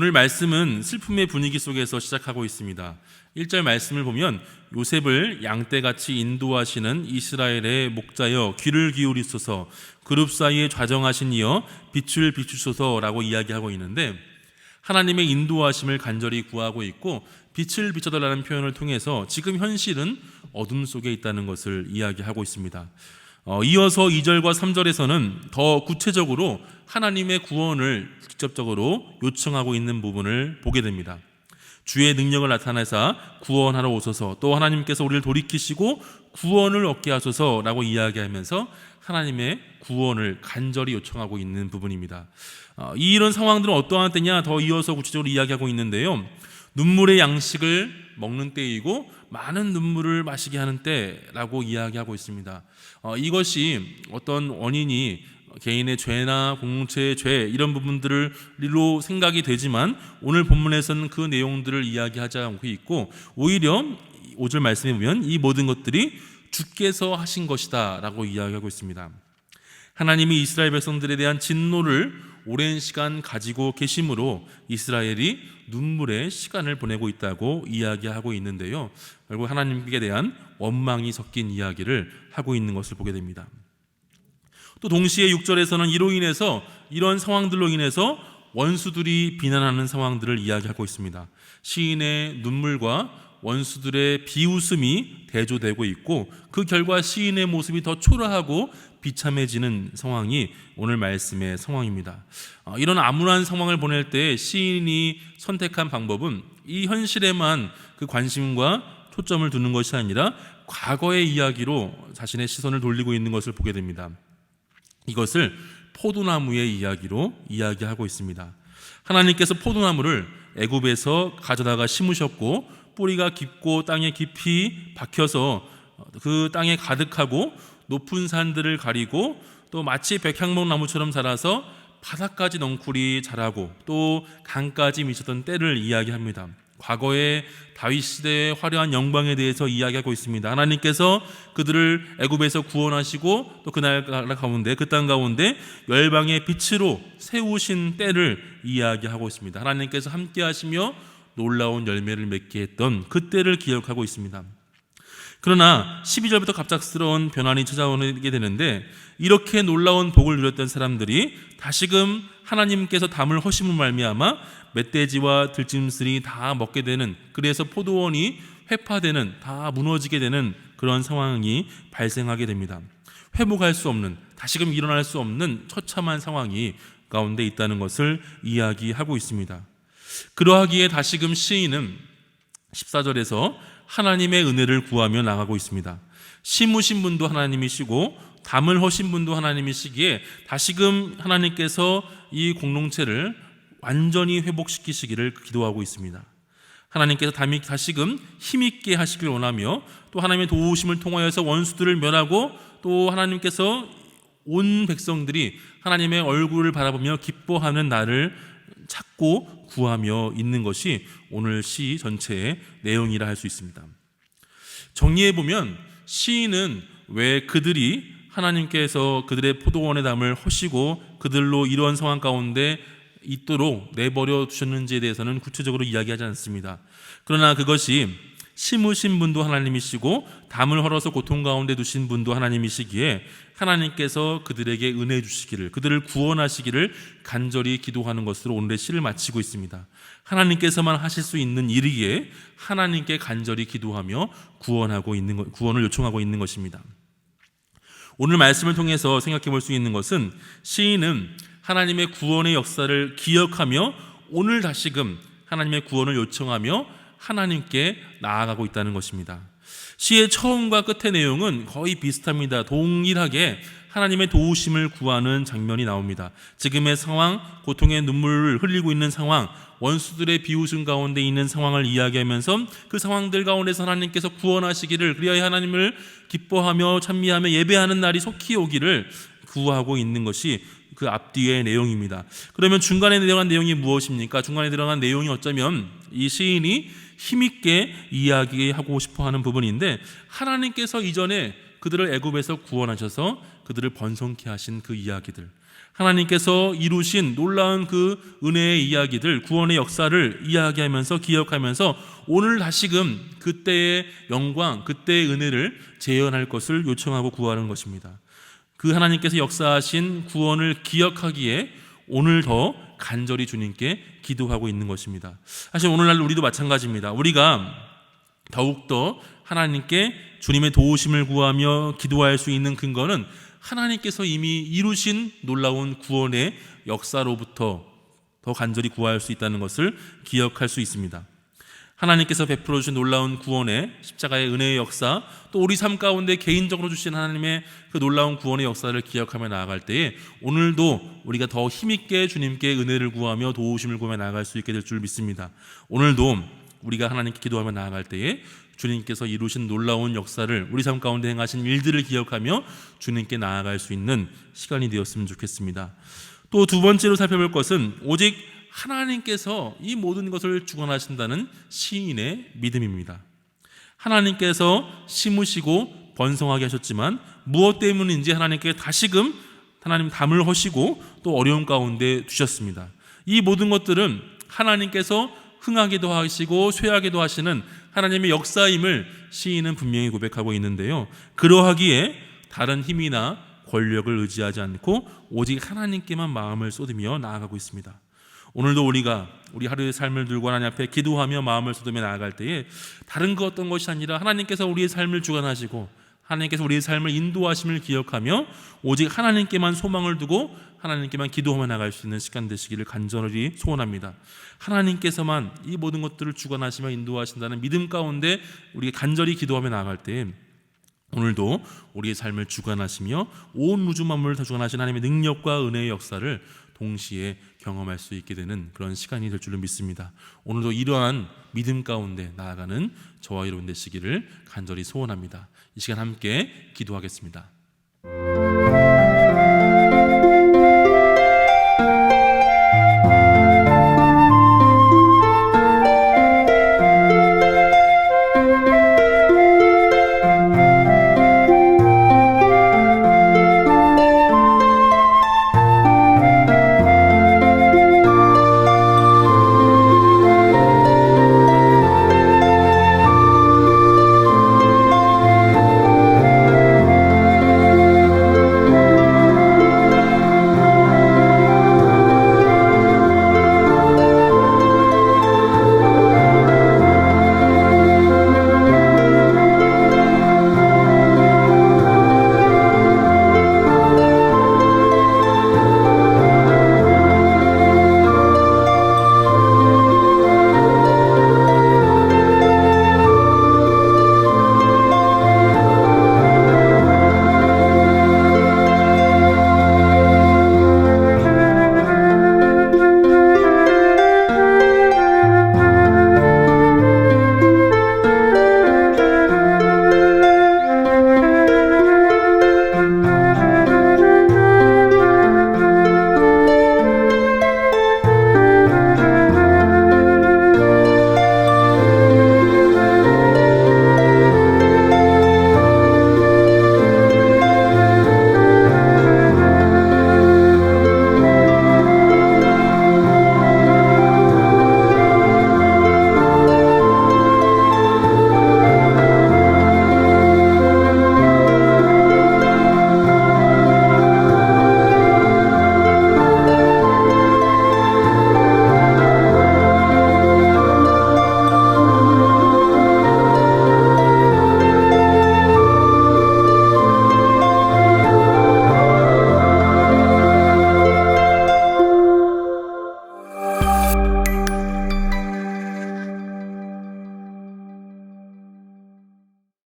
오늘 말씀은 슬픔의 분위기 속에서 시작하고 있습니다. 1절 말씀을 보면 요셉을 양떼같이 인도하시는 이스라엘의 목자여 귀를 기울이소서, 그룹 사이에 좌정하신 이여 빛을 비추소서라고 이야기하고 있는데, 하나님의 인도하심을 간절히 구하고 있고 빛을 비춰달라는 표현을 통해서 지금 현실은 어둠 속에 있다는 것을 이야기하고 있습니다. 이어서 2절과 3절에서는 더 구체적으로 하나님의 구원을 직접적으로 요청하고 있는 부분을 보게 됩니다. 주의 능력을 나타내사 구원하러 오소서, 또 하나님께서 우리를 돌이키시고 구원을 얻게 하소서라고 이야기하면서 하나님의 구원을 간절히 요청하고 있는 부분입니다. 이런 상황들은 어떠한 때냐, 더 이어서 구체적으로 이야기하고 있는데요, 눈물의 양식을 먹는 때이고 많은 눈물을 마시게 하는 때라고 이야기하고 있습니다. 이것이 어떤 원인이 개인의 죄나 공동체의 죄 이런 부분들로 생각이 되지만 오늘 본문에서는 그 내용들을 이야기하지 않고 있고, 오히려 5절 말씀에 보면 이 모든 것들이 주께서 하신 것이다 라고 이야기하고 있습니다. 하나님이 이스라엘 백성들에 대한 진노를 오랜 시간 가지고 계심으로 이스라엘이 눈물의 시간을 보내고 있다고 이야기하고 있는데요, 결국 하나님께 대한 원망이 섞인 이야기를 하고 있는 것을 보게 됩니다. 또 동시에 6절에서는 이로 인해서, 이런 상황들로 인해서 원수들이 비난하는 상황들을 이야기하고 있습니다. 시인의 눈물과 원수들의 비웃음이 대조되고 있고, 그 결과 시인의 모습이 더 초라하고 비참해지는 상황이 오늘 말씀의 상황입니다. 이런 암울한 상황을 보낼 때 시인이 선택한 방법은 이 현실에만 그 관심과 초점을 두는 것이 아니라 과거의 이야기로 자신의 시선을 돌리고 있는 것을 보게 됩니다. 이것을 포도나무의 이야기로 이야기하고 있습니다. 하나님께서 포도나무를 애굽에서 가져다가 심으셨고, 뿌리가 깊고 땅에 깊이 박혀서 그 땅에 가득하고 높은 산들을 가리고 또 마치 백향목나무처럼 자라서 바닥까지 넝쿨이 자라고 또 강까지 미쳤던 때를 이야기합니다. 과거의 다윗 시대의 화려한 영광에 대해서 이야기하고 있습니다. 하나님께서 그들을 애굽에서 구원하시고 또 그날 가운데, 그 땅 가운데 열방의 빛으로 세우신 때를 이야기하고 있습니다. 하나님께서 함께 하시며 놀라운 열매를 맺게 했던 그 때를 기억하고 있습니다. 그러나 12절부터 갑작스러운 변환이 찾아오게 되는데, 이렇게 놀라운 복을 누렸던 사람들이 다시금 하나님께서 담을 허심을 말미암아 멧돼지와 들짐승이 다 먹게 되는, 그래서 포도원이 회파되는, 다 무너지게 되는 그런 상황이 발생하게 됩니다. 회복할 수 없는, 다시금 일어날 수 없는 처참한 상황이 가운데 있다는 것을 이야기하고 있습니다. 그러하기에 다시금 시인은 14절에서 하나님의 은혜를 구하며 나가고 있습니다. 심으신 분도 하나님이시고 담을 허신 분도 하나님이시기에 다시금 하나님께서 이 공동체를 완전히 회복시키시기를 기도하고 있습니다. 하나님께서 다시금 힘있게 하시길 원하며, 또 하나님의 도우심을 통하여서 원수들을 멸하고, 또 하나님께서 온 백성들이 하나님의 얼굴을 바라보며 기뻐하는 날을 찾고 구하며 있는 것이 오늘 시 전체의 내용이라 할 수 있습니다. 정리해보면 시인은 왜 그들이 하나님께서 그들의 포도원의 담을 허시고 그들로 이러한 상황 가운데 있도록 내버려 두셨는지에 대해서는 구체적으로 이야기하지 않습니다. 그러나 그것이 심으신 분도 하나님이시고 담을 헐어서 고통 가운데 두신 분도 하나님이시기에 하나님께서 그들에게 은혜 주시기를, 그들을 구원하시기를 간절히 기도하는 것으로 오늘의 시를 마치고 있습니다. 하나님께서만 하실 수 있는 일이기에 하나님께 간절히 기도하며 구원을 요청하고 있는 것입니다. 오늘 말씀을 통해서 생각해 볼 수 있는 것은, 시인은 하나님의 구원의 역사를 기억하며 오늘 다시금 하나님의 구원을 요청하며 하나님께 나아가고 있다는 것입니다. 시의 처음과 끝의 내용은 거의 비슷합니다. 동일하게 하나님의 도우심을 구하는 장면이 나옵니다. 지금의 상황, 고통의 눈물을 흘리고 있는 상황, 원수들의 비웃음 가운데 있는 상황을 이야기하면서 그 상황들 가운데서 하나님께서 구원하시기를, 그리하여 하나님을 기뻐하며 찬미하며 예배하는 날이 속히 오기를 구하고 있는 것이 그 앞뒤의 내용입니다. 그러면 중간에 들어간 내용이 무엇입니까? 중간에 들어간 내용이 어쩌면 이 시인이 힘있게 이야기하고 싶어하는 부분인데, 하나님께서 이전에 그들을 애굽에서 구원하셔서 그들을 번성케 하신 그 이야기들, 하나님께서 이루신 놀라운 그 은혜의 이야기들, 구원의 역사를 이야기하면서 기억하면서 오늘 다시금 그때의 영광, 그때의 은혜를 재현할 것을 요청하고 구하는 것입니다. 그 하나님께서 역사하신 구원을 기억하기에 오늘 더 간절히 주님께 기도하고 있는 것입니다. 사실 오늘날 우리도 마찬가지입니다. 우리가 더욱더 하나님께 주님의 도우심을 구하며 기도할 수 있는 근거는 하나님께서 이미 이루신 놀라운 구원의 역사로부터 더 간절히 구할 수 있다는 것을 기억할 수 있습니다. 하나님께서 베풀어 주신 놀라운 구원의 십자가의 은혜의 역사, 또 우리 삶 가운데 개인적으로 주신 하나님의 그 놀라운 구원의 역사를 기억하며 나아갈 때에 오늘도 우리가 더 힘있게 주님께 은혜를 구하며 도우심을 구하며 나아갈 수 있게 될 줄 믿습니다. 오늘도 우리가 하나님께 기도하며 나아갈 때에 주님께서 이루신 놀라운 역사를 우리 삶 가운데 행하신 일들을 기억하며 주님께 나아갈 수 있는 시간이 되었으면 좋겠습니다. 또 두 번째로 살펴볼 것은 오직 하나님께서 이 모든 것을 주관하신다는 시인의 믿음입니다. 하나님께서 심으시고 번성하게 하셨지만 무엇 때문인지 하나님께 다시금 하나님 담을 허시고 또 어려움 가운데 두셨습니다. 이 모든 것들은 하나님께서 흥하기도 하시고 쇠하기도 하시는 하나님의 역사임을 시인은 분명히 고백하고 있는데요, 그러하기에 다른 힘이나 권력을 의지하지 않고 오직 하나님께만 마음을 쏟으며 나아가고 있습니다. 오늘도 우리가 우리 하루의 삶을 들고 하나님 앞에 기도하며 마음을 쏟으며 나아갈 때에 다른 것 어떤 것이 아니라 하나님께서 우리의 삶을 주관하시고 하나님께서 우리의 삶을 인도하심을 기억하며 오직 하나님께만 소망을 두고 하나님께만 기도하며 나갈 수 있는 시간 되시기를 간절히 소원합니다. 하나님께서만 이 모든 것들을 주관하시며 인도하신다는 믿음 가운데 우리가 간절히 기도하며 나아갈 때 오늘도 우리의 삶을 주관하시며 온 우주 만물을 다 주관하신 하나님의 능력과 은혜의 역사를 동시에 경험할 수 있게 되는 그런 시간이 될 줄로 믿습니다. 오늘도 이러한 믿음 가운데 나아가는 저와 여러분 되시기를 간절히 소원합니다. 이 시간 함께 기도하겠습니다.